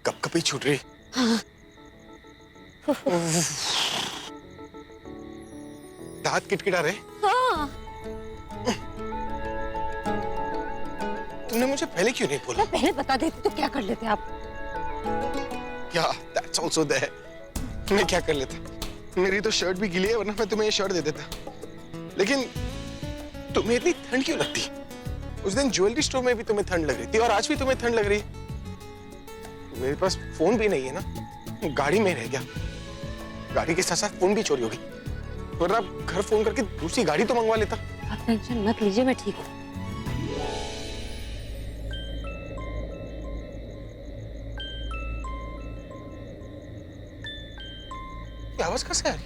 कपकपी छूट रही। हाँ। दांत किटकिटा रहे। हाँ। तुमने मुझे पहले क्यों नहीं बोला? मैं पहले बता देती तो क्या कर लेते आप? क्या? That's also there. मैं क्या कर लेता? मेरी तो शर्ट भी गीली है, वरना मैं तुम्हें ये शर्ट दे देता। लेकिन तुम्हें इतनी ठंड क्यों लगती? उस दिन ज्वेलरी स्टोर में भी तुम्हें ठंड लग रही थी और आज भी तुम्हें ठंड लग रही है। मेरे पास फोन भी नहीं है ना, गाड़ी में रह गया। गाड़ी के साथ साथ फोन भी चोरी हो गई, वरना घर फोन करके दूसरी गाड़ी तो मंगवा लेता। आप टेंशन मत लीजिए, मैं ठीक हूँ। ये आवाज कैसे आ रही?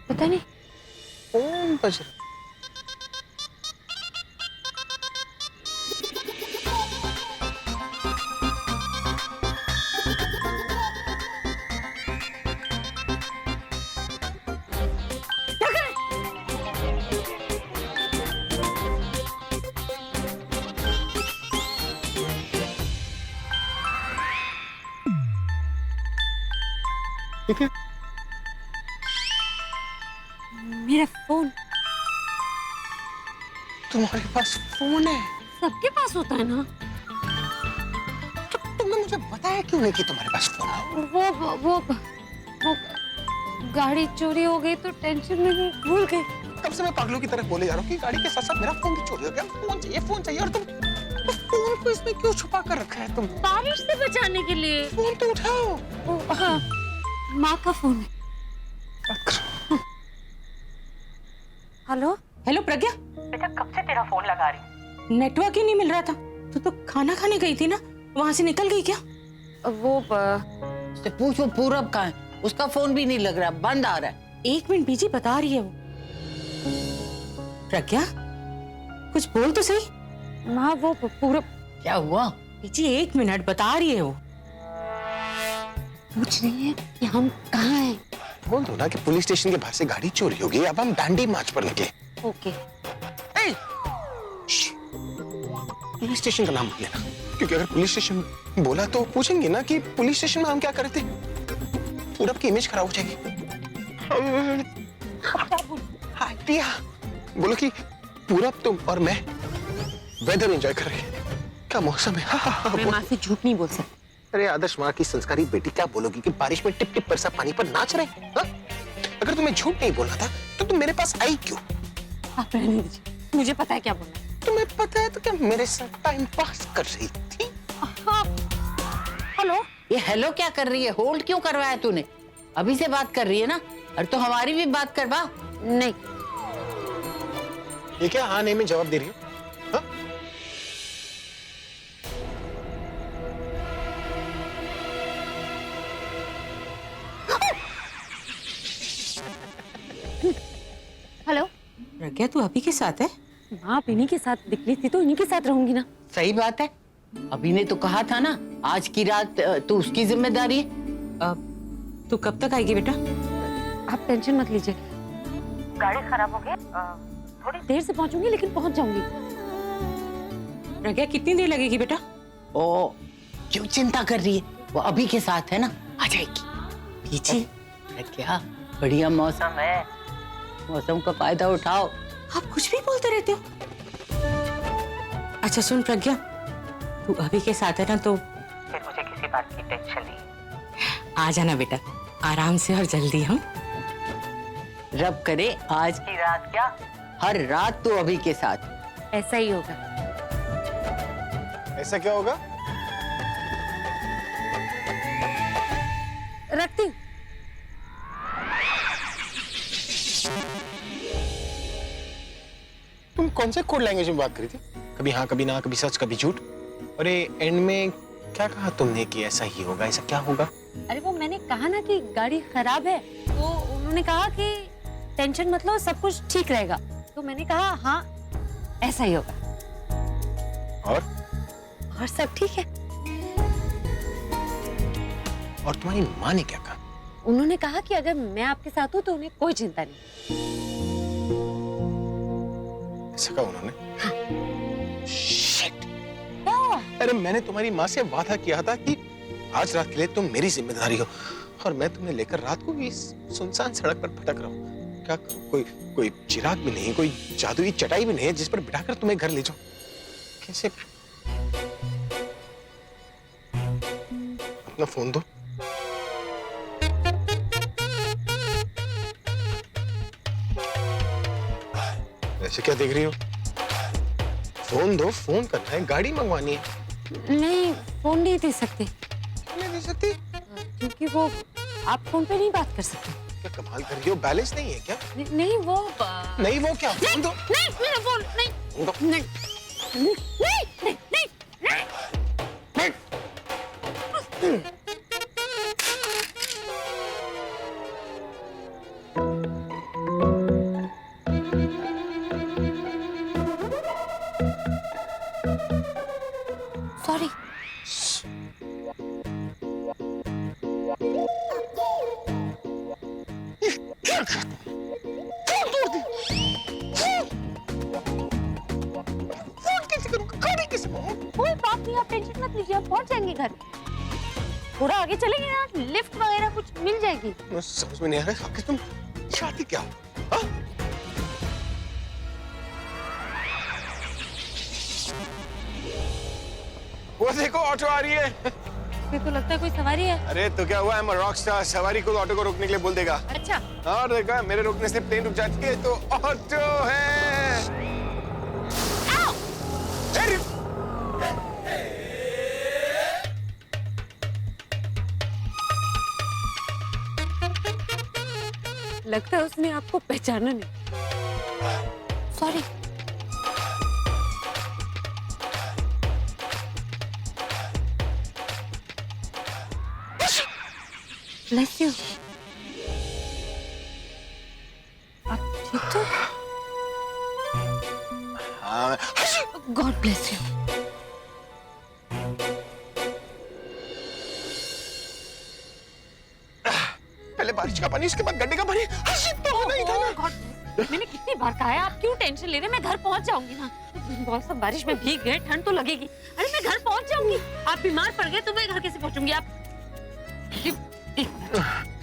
पता नहीं। फोन बज रहा। ठीक है, मेरा फोन। तुम्हारे पास फोन है? सबके पास होता है ना। तो तुमने मुझे बताया क्यों नहीं कि तुम्हारे पास फोन है? वो गाड़ी चोरी हो गई तो टेंशन में भूल गई। कब से मैं पागलों की तरह बोले जा रहा हूँ कि गाड़ी के साथ साथ मेरा फोन भी चोरी हो गया। फोन चाहिए और तुम तो फोन को इसमें क्यों छुपा कर रखा है? तुम बारिश से बचाने के लिए। फोन तो उठाओ। हाँ, माँ का फोन है। बात करो। हेलो। हेलो प्रज्ञा, बेटा कब से तेरा फोन लगा रही? नेटवर्क ही नहीं मिल रहा था। तो खाना खाने गई थी ना, वहां से निकल गई क्या? वो उससे पूछो पूरब कहाँ है, उसका फोन भी नहीं लग रहा, बंद आ रहा है। 1 मिनट बीजी, बता रही है वो। प्रज्ञा कुछ बोल तो सही। माँ वो पूरा क्या हुआ? बीजी 1 मिनट, बता रही है वो। पूछ रही है कि हम कहाँ हैं। बोल दो ना कि पुलिस स्टेशन के बाहर से गाड़ी चोरी हो गई, अब हम दांडी मार्च पर निकले। ओके। पुलिस स्टेशन का नाम मत लेना, क्योंकि अगर पुलिस स्टेशन बोला तो पूछेंगे ना कि पुलिस स्टेशन में हम क्या कर रहे थे। पूरब की इमेज खराब हो जाएगी। आइडिया बोलो कि पूरब, तुम और मैं वेदर एंजॉय कर रहे हैं। क्या मौसम है। मैं माँ से झूठ नहीं बोल सकती। अरे आदर्श माँ की संस्कारी बेटी, क्या बोलोगी कि बारिश में टिप टिप बरसा पानी पर नाच रहे? हाँ? अगर तुम्हें झूठ नहीं बोलना था तो तुम मेरे पास आई क्यों? आप रहने दीजिए, मुझे पता है क्या बोलना है। तुम्हें पता है तो क्या मेरे साथ टाइम पास कर रही थी? हाँ। हेलो। ये हेलो क्या कर रही है? होल्ड क्यों करवाया तूने? अभी से बात कर रही है ना, और तो हमारी भी बात करवा। नहीं। ये क्या हाँ नहीं में जवाब दे रही हो? हाँ? हेलो। प्रज्ञा तू अभी के साथ है? माँ आप इन्हीं के साथ निकली थी तो इन्हीं के साथ रहूंगी ना। सही बात है, अभी ने तो कहा था ना आज की रात तू उसकी जिम्मेदारी है। तू कब तक आएगी बेटा? आप टेंशन मत लीजिए, गाड़ी खराब हो गई, थोड़ी देर से पहुंचूंगी लेकिन पहुंच जाऊंगी। प्रज्ञा कितनी देर लगेगी बेटा? ओ क्यों चिंता कर रही है, वो अभी के साथ है ना, आ जाएगी। बीजी क्या बढ़िया मौसम है, मौसम का फायदा उठाओ। आप कुछ भी बोलते रहते हो। अच्छा सुन प्रज्ञा, तू अभी के साथ है ना, तो फिर मुझे किसी बात की टेंशन नहीं। आ जाना बेटा, आराम से और जल्दी। हम रब करे आज की रात क्या, हर रात तो अभी के साथ। ऐसा ही होगा। ऐसा क्या होगा? रखती हूँ। तुम कौन से कोड लैंग्वेज में बात करी थी? कभी हाँ कभी ना, कभी सच कभी झूठ। और ये एंड में क्या कहा तुमने कि ऐसा ही होगा? ऐसा क्या होगा? अरे वो मैंने कहा ना कि गाड़ी खराब है, तो उन्होंने कहा कि टेंशन मत लो, सब कुछ ठीक रहेगा। तो मैंने कहा हाँ ऐसा ही होगा। और सब ठीक है। और तुम्हारी माँ ने क्या कहा? उन्होंने कहा कि अगर मैं आपके साथ हूँ तो उन्हें कोई चिंता नहीं। ऐसा कहा उन्होंने? Shit. अरे मैंने तुम्हारी माँ से वादा किया था कि आज रात के लिए तुम मेरी जिम्मेदारी हो, और मैं तुम्हें लेकर रात को इस सुनसान सड़क पर भटक रहा हूँ। क्या करूं? कोई कोई चिराग भी नहीं, कोई जादुई चटाई भी नहीं है जिस पर बिठाकर तुम्हें घर ले जाऊं। कैसे? अपना फोन दो। ऐसे क्या देख रही हो? फोन दो, फोन करना है, गाड़ी मंगवानी है। नहीं, फोन नहीं दे सकते क्यों नहीं दे सकती? क्योंकि वो आप फोन पे नहीं बात कर सकते। क्या कमाल कर रही हो? बैलेंस नहीं है क्या? नहीं वो नहीं वो क्या? फोन दो। नहीं मेरा फोन नहीं फोन दो। नहीं नहीं नहीं नहीं नहीं। सॉरी। क्या कर? फोन तोड़ दी। फोन कैसे करूँगा? गाड़ी कैसे मंगाऊं? कोई बात नहीं, आप टेंशन मत लीजिए, आप पहुंच जाएंगे घर। थोड़ा आगे चलेंगे ना, लिफ्ट वगैरह कुछ मिल जाएगी। मुझे समझ में नहीं आ रहा है, आखिर तुम चाहती क्या हो? हाँ? वो देखो ऑटो आ रही है। मेरे को लगता है कोई सवारी है। अरे तो क्या हुआ, I'm a rock star, सवारी को ऑटो को रोकने के लिए बोल देगा। अच्छा। और देखा, मेरे रोकने से प्लेन रुक जाती है तो ऑटो है। अरे! लगता है उसने आपको पहचाना नहीं। सॉरी। Bless you. आप ठीक तो? हाँ, गॉड ब्लेस यू। पहले बारिश का पानी, उसके बाद गड्ढे का पानी। तो होना ही था ना। गॉड, मैंने कितनी बार कहा है, आप क्यों टेंशन ले रहे हैं? मैं घर पहुंच जाऊंगी ना। बहुत सब बारिश में भीग गए, ठंड तो लगेगी। अरे मैं घर पहुंच जाऊंगी। आप बीमार पड़ गए तो मैं घर कैसे पहुंचूंगी? आप ये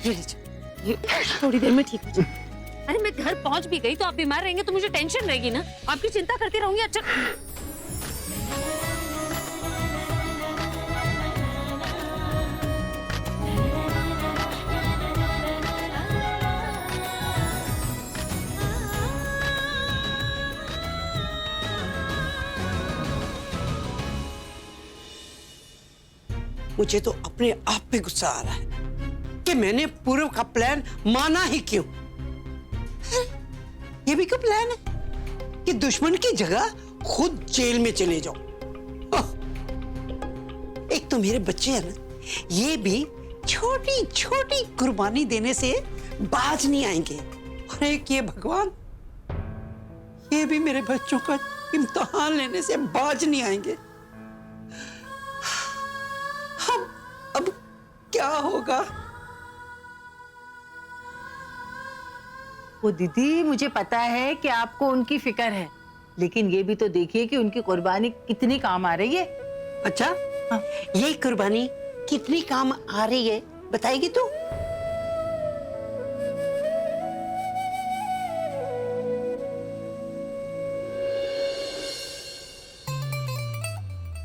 लीजिए, ये थोड़ी देर में ठीक हो जाए। अरे मैं घर पहुंच भी गई तो आप बीमार रहेंगे तो मुझे टेंशन रहेगी ना। आपकी चिंता करती रहूंगी। अच्छा मुझे तो अपने आप पे गुस्सा आ रहा है कि मैंने पूर्व का प्लान माना ही क्यों। ये भी क्या प्लान है कि दुश्मन की जगह खुद जेल में चले जाओ। एक तो मेरे बच्चे हैं ना, ये भी छोटी छोटी कुर्बानी देने से बाज नहीं आएंगे, और एक ये भगवान, ये भी मेरे बच्चों का इम्तिहान लेने से बाज नहीं आएंगे। अब क्या होगा? वो दीदी, मुझे पता है कि आपको उनकी फिक्र है, लेकिन ये भी तो देखिए कि उनकी कुर्बानी कितनी काम आ रही है। अच्छा, हाँ। ये कुर्बानी कितनी काम आ रही है बताएगी तू?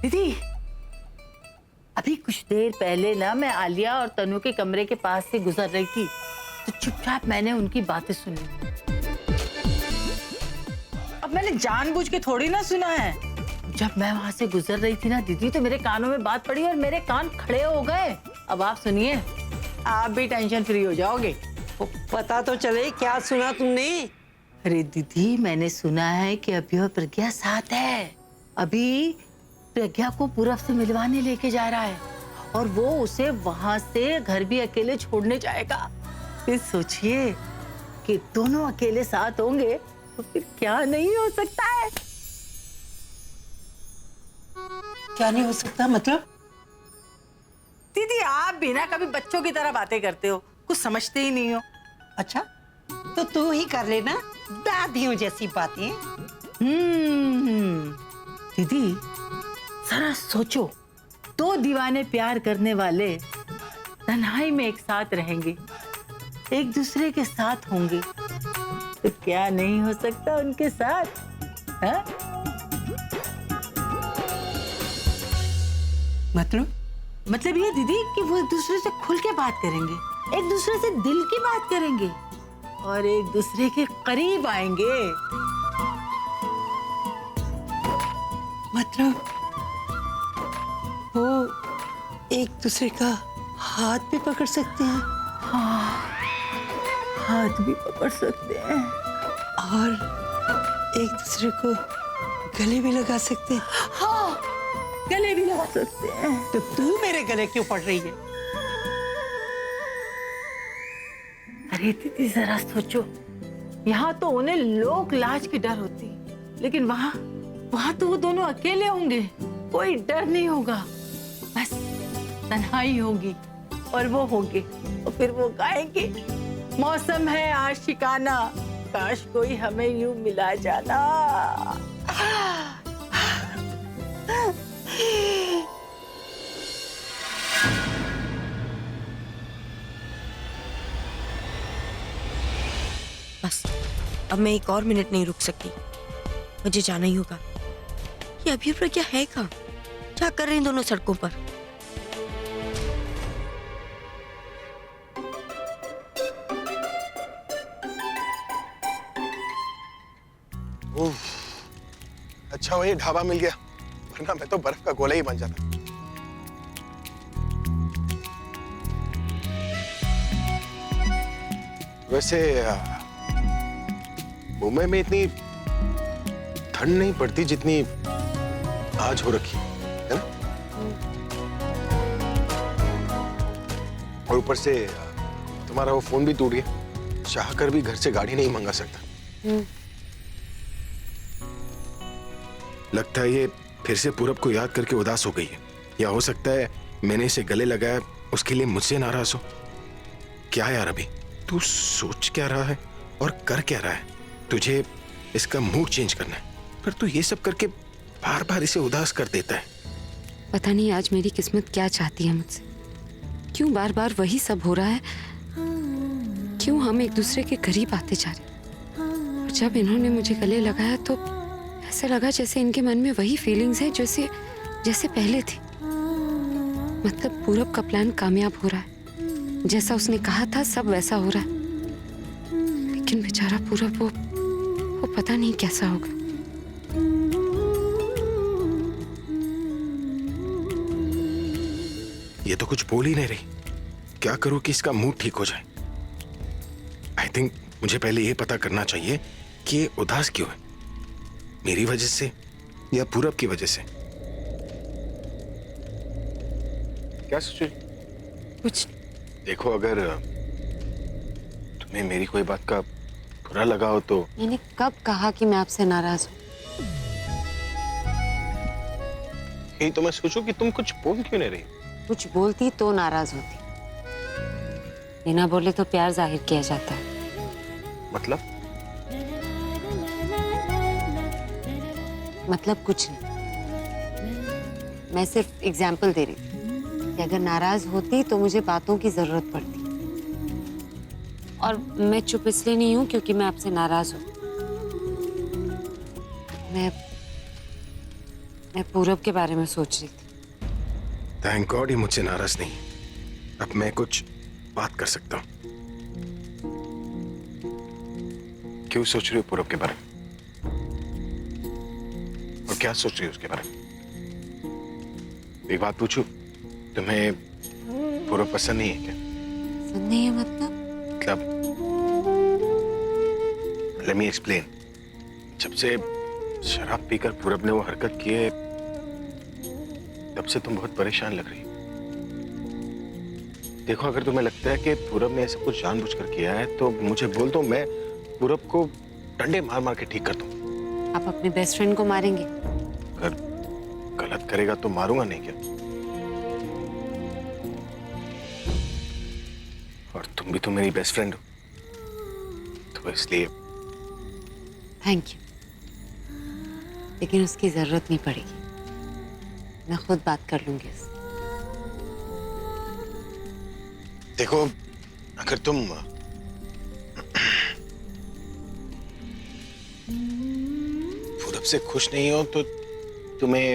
दीदी, अभी कुछ देर पहले ना मैं आलिया और तनु के कमरे के पास से गुजर रही थी, तो चुपचाप मैंने उनकी बातें सुनी। अब मैंने जानबूझ के थोड़ी ना सुना है। जब मैं वहां से गुजर रही थी ना दीदी, तो मेरे कानों में बात पड़ी और मेरे कान खड़े हो गए। अब आप सुनिए, आप भी टेंशन फ्री हो जाओगे। वो पता तो चले क्या सुना तुमने? अरे दीदी, मैंने सुना है कि अभी और प्रज्ञा साथ है। अभी प्रज्ञा को पूरब से मिलवाने लेके जा रहा है और वो उसे वहां से घर भी अकेले छोड़ने जाएगा। फिर सोचिए कि दोनों अकेले साथ होंगे तो फिर क्या नहीं हो सकता है। क्या नहीं हो सकता मतलब? दीदी, आप भी ना कभी बच्चों की तरह बातें करते हो, कुछ समझते ही नहीं हो। अच्छा, तो तू ही कर लेना दादियों जैसी बातें। दीदी, जरा सोचो, दो दीवाने प्यार करने वाले तन्हाई में एक साथ रहेंगे, एक दूसरे के साथ होंगे, तो क्या नहीं हो सकता उनके साथ? हा? मतलब ये दीदी कि वो एक दूसरे से खुल के बात करेंगे, एक दूसरे से दिल की बात करेंगे और एक दूसरे के करीब आएंगे। मतलब वो एक दूसरे का हाथ भी पकड़ सकते हैं हाथ भी पकड़ सकते हैं और एक दूसरे को गले भी लगा सकते हैं। हाँ, गले भी लगा सकते हैं। तो तू मेरे गले क्यों पड़ रही है? अरे दीदी जरा सोचो, यहाँ तो उन्हें लोक लाज की डर होती, लेकिन वहाँ तो वो दोनों अकेले होंगे, कोई डर नहीं होगा, बस तन्हाई होगी और वो होंगे और फिर वो गाएंगे, मौसम है आशिकाना, काश कोई हमें यूं मिला जाना। बस अब मैं एक और मिनट नहीं रुक सकती, मुझे जाना ही होगा। ये अभी प्रज्ञा है कहाँ? क्या कर रही हैं दोनों सड़कों पर? उफ, अच्छा वही ढाबा मिल गया, वरना मैं तो बर्फ का गोला ही बन जाता। वैसे मुंबई में इतनी ठंड नहीं पड़ती जितनी आज हो रखी है ना? और ऊपर से तुम्हारा वो फोन भी टूट गया, चाह कर भी घर से गाड़ी नहीं मंगा सकता। लगता है ये फिर से पूरब को याद करके उदास हो गई है, या हो सकता है मैंने इसे गले लगाया उसके लिए मुझसे नाराज हो। क्या यार अभी तू सोच क्या रहा है और कर क्या रहा है? तुझे इसका मूड चेंज करना है, पर तू ये सब करके बार बार इसे उदास कर देता है। पता नहीं आज मेरी किस्मत क्या चाहती है मुझसे, क्यों बार बार वही सब हो रहा है, क्यों हम एक दूसरे के करीब आते जा रहे। और जब इन्होंने मुझे गले लगाया तो ऐसा लगा जैसे इनके मन में वही फीलिंग्स है जैसे पहले थी। मतलब पूरब का प्लान कामयाब हो रहा है, जैसा उसने कहा था सब वैसा हो रहा है, लेकिन बेचारा पूरब वो पता नहीं कैसा होगा। ये तो कुछ बोल ही नहीं रही, क्या करूं कि इसका मूड ठीक हो जाए? आई थिंक मुझे पहले ये पता करना चाहिए कि ये उदास क्यों है, मेरी वजह से या पूरब की वजह से। क्या सोच रही? कुछ देखो, अगर तुम्हें मेरी कोई बात का बुरा लगा हो तो। मैंने कब कहा कि मैं आपसे नाराज हूँ? यही तो मैं सोचूं कि तुम कुछ बोल क्यों नहीं रही। कुछ बोलती तो नाराज होती, बिना बोले तो प्यार जाहिर किया जाता है। मतलब कुछ नहीं, मैं सिर्फ एग्जाम्पल दे रही थी कि अगर नाराज होती तो मुझे बातों की जरूरत पड़ती, और मैं चुप इसलिए नहीं हूं क्योंकि मैं आपसे नाराज हूं। मैं पूरब के बारे में सोच रही थी। थैंक गॉड ये मुझसे नाराज नहीं, अब मैं कुछ बात कर सकता हूँ। क्यों सोच रही हो पूरब के बारे में, और क्या सोच रही हो उसके बारे में? एक बात पूछूं, तुम्हें पूरब पसंद नहीं है क्या? पसंद नहीं है मतलब लेट मी एक्सप्लेन। जब से शराब पीकर पूरब ने वो हरकत की है, तब से तुम बहुत परेशान लग रही हो। देखो, अगर तुम्हें लगता है कि पूरब ने ऐसा कुछ जानबूझकर किया है तो मुझे बोल दो, मैं पूरब को डंडे मार मार के ठीक कर दूं। आप अपने बेस्ट फ्रेंड को मारेंगे? अगर गलत करेगा तो मारूंगा नहीं क्या? और तुम भी तो मेरी बेस्ट फ्रेंड हो, तो इसलिए। थैंक यू, लेकिन उसकी जरूरत नहीं पड़ेगी। मैं खुद बात कर लूंगी इससे। देखो, अगर तुम पूरब से खुश नहीं हो तो तुम्हें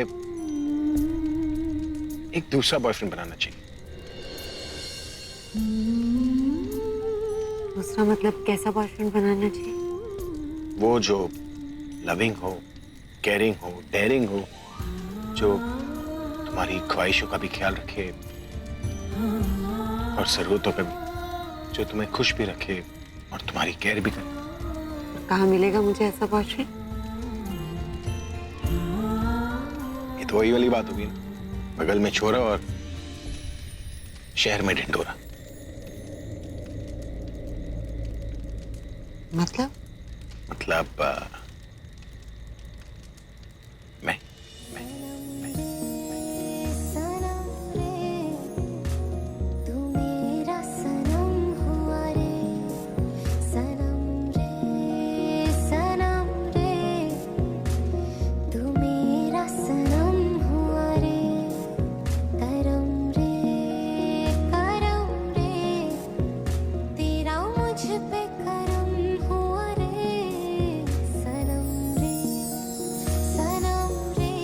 एक दूसरा बॉयफ्रेंड बनाना चाहिए। दूसरा मतलब कैसा बॉयफ्रेंड बनाना चाहिए? वो जो लविंग हो, केयरिंग हो, डेयरिंग हो, जो तुम्हारी ख्वाहिशों का भी ख्याल रखे और जरूरतों का भी, जो तुम्हें खुश भी रखे और तुम्हारी केयर भी करे। कहाँ मिलेगा मुझे ऐसा बॉयफ्रेंड? ये तो वही वाली बात होगी ना, बगल में छोरा और शहर में ढिंढोरा। मतलब मैं तू मेरा सनम हुआ रे, सनम रे, सनम रे। तू मेरा सनम हुआ रे, करम रे, करम रे। तेरा मुझ पे करम हुआ रे, सनम रे, सनम रे।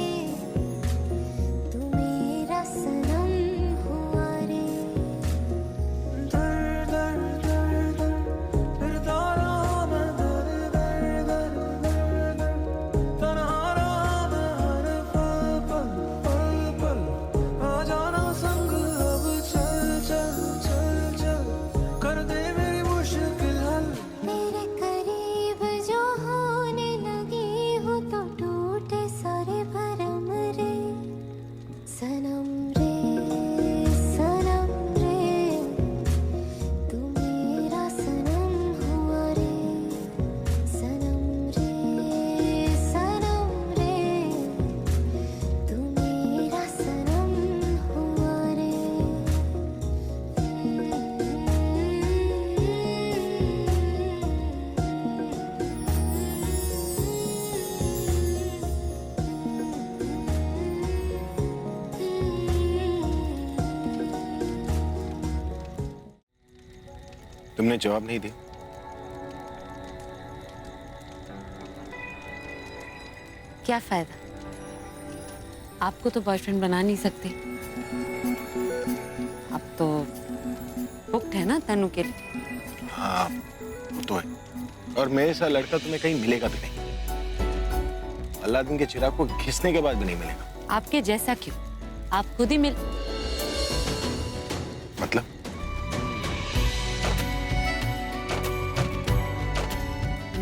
तू मेरा सनम हुआ रे। मेरे करीब जो होने लगी हो तो टूटे सारे भरम रे, सनम रे, सनम रे। तू मेरा सनम हुआ रे, सनम रे, सनम रे। तू मेरा सनम हुआ रे। तुमने जवाब नहीं दिया। क्या फायदा? आपको तो बॉयफ्रेंड बना नहीं सकते। अब तो बुक्ड है ना तनु के लिए। हाँ, वो तो है। और मेरे साथ लड़का तुम्हें कहीं मिलेगा भी नहीं। अलादीन के चिराग को घिसने के बाद भी नहीं मिलेगा। आपके जैसा क्यों? आप खुद ही मिल।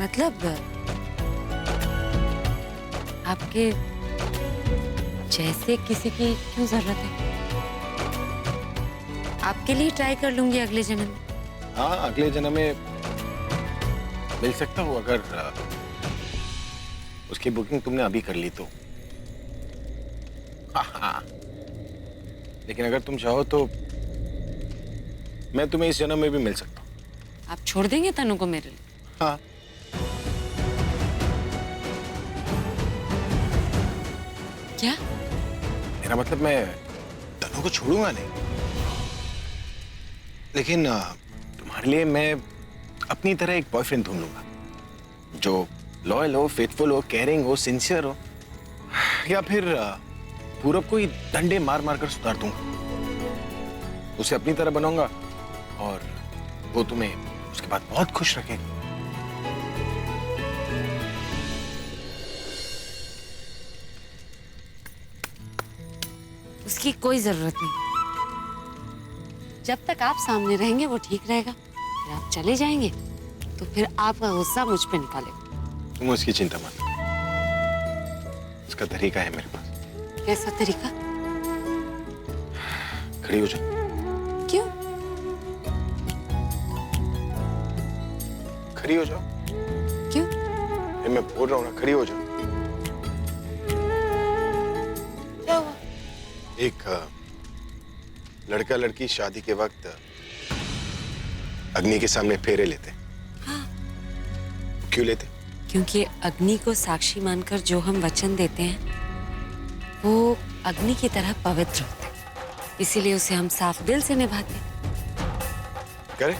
मतलब आपके जैसे किसी की क्यों जरूरत है? आपके लिए ट्राई कर लूंगी अगले जन्म में। हाँ, अगले जन्म में मिल सकता हूँ अगर उसकी बुकिंग तुमने अभी कर ली तो। हाँ। लेकिन अगर तुम चाहो तो मैं तुम्हें इस जन्म में भी मिल सकता हूँ। आप छोड़ देंगे तनु को मेरे लिए? हाँ। क्या? मेरा मतलब मैं तनु को छोड़ूंगा नहीं, लेकिन तुम्हारे लिए मैं अपनी तरह एक बॉयफ्रेंड ढूंढ लूंगा जो लॉयल हो, फेथफुल हो, केयरिंग हो, सिंसियर हो, या फिर पूरब को ही डंडे मार मार कर सुधार दूंगा। उसे अपनी तरह बनाऊंगा और वो तुम्हें उसके बाद बहुत खुश रखेगा। उसकी कोई जरूरत नहीं। जब तक आप सामने रहेंगे वो ठीक रहेगा। फिर आप चले जाएंगे तो फिर आपका गुस्सा मुझ पे निकालेगा। तुम उसकी चिंता मत करो, उसका तरीका है मेरे पास। कैसा तरीका? खड़ी हो जाओ। क्यों? खड़ी हो जाओ। क्यों? मैं बोल रहा हूँ ना, खड़ी हो जाओ। क्या हुआ? एक लड़का लड़की शादी के वक्त अग्नि के सामने फेरे लेते। हाँ। क्यों लेते? क्योंकि अग्नि को साक्षी मानकर जो हम वचन देते हैं वो अग्नि की तरह पवित्र होता है, इसीलिए उसे हम साफ दिल से निभाते हैं। करे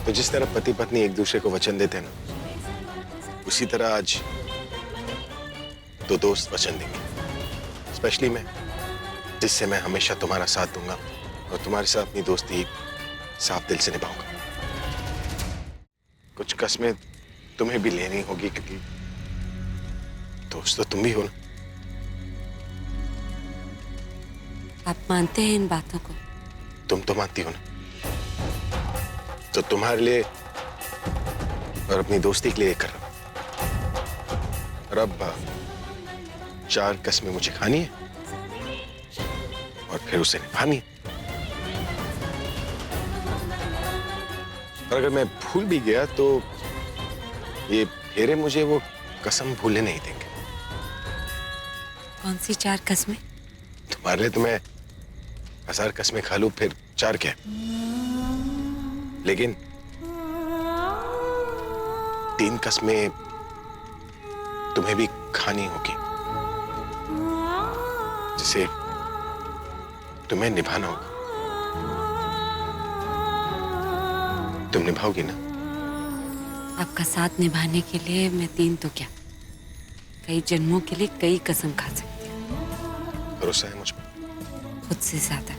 तो जिस तरह पति पत्नी एक दूसरे को वचन देते हैं ना, उसी तरह आज दो दोस्त वचन देंगे। स्पेशली मैं, जिससे मैं हमेशा तुम्हारा साथ दूंगा और तुम्हारे साथ अपनी दोस्ती साफ दिल से निभाऊंगा। कुछ कस्में तुम्हें भी लेनी होगी, क्योंकि दोस्त तो तुम भी हो ना। आप मानते हैं इन बातों को? तुम तो मानती हो ना, तो तुम्हारे लिए और अपनी दोस्ती के लिए कर रहा हूं। और अब 4 कस्में मुझे खानी है और फिर उसे निभानी है। और अगर मैं भूल भी गया तो ये फेरे मुझे वो कसम भूलने नहीं देंगे। कौन सी 4 कस्में? तुम्हारे लिए तो मैं 1000 कस्में खा लूं, फिर 4 क्या, लेकिन 3 कस्में तुम्हें भी खानी होगी, जिसे तुम्हें निभाना होगा। तुम निभाओगी ना? आपका साथ निभाने के लिए मैं 3 तो क्या, कई जन्मों के लिए कई कसम खा सकती हूँ। भरोसा है मुझ पर? खुद से ज्यादा।